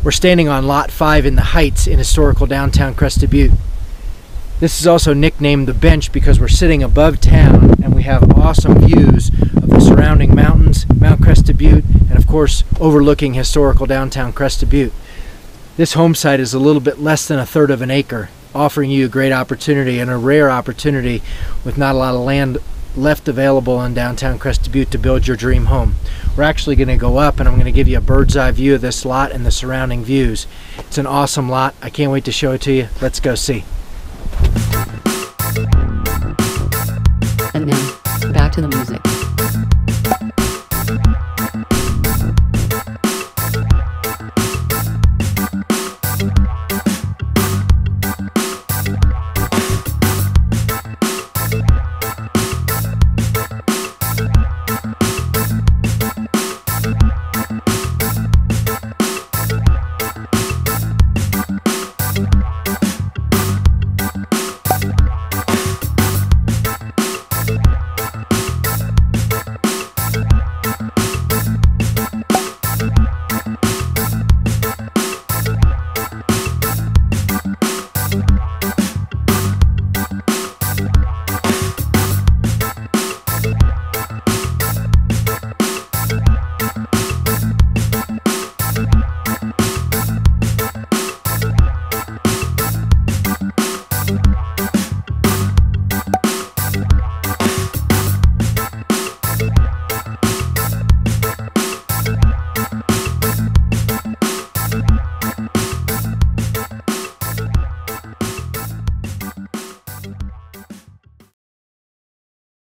We're standing on Lot 5 in the Heights in historical downtown Crested Butte. This is also nicknamed the Bench because we're sitting above town and we have awesome views of the surrounding mountains, Mount Crested Butte, and of course overlooking historical downtown Crested Butte. This home site is a little bit less than 1/3 of an acre, offering you a great opportunity and a rare opportunity with not a lot of land left available in downtown Crested Butte to build your dream home. We're actually going to go up and I'm going to give you a bird's eye view of this lot and the surrounding views. It's an awesome lot. I can't wait to show it to you. Let's go see. And now, back to the music.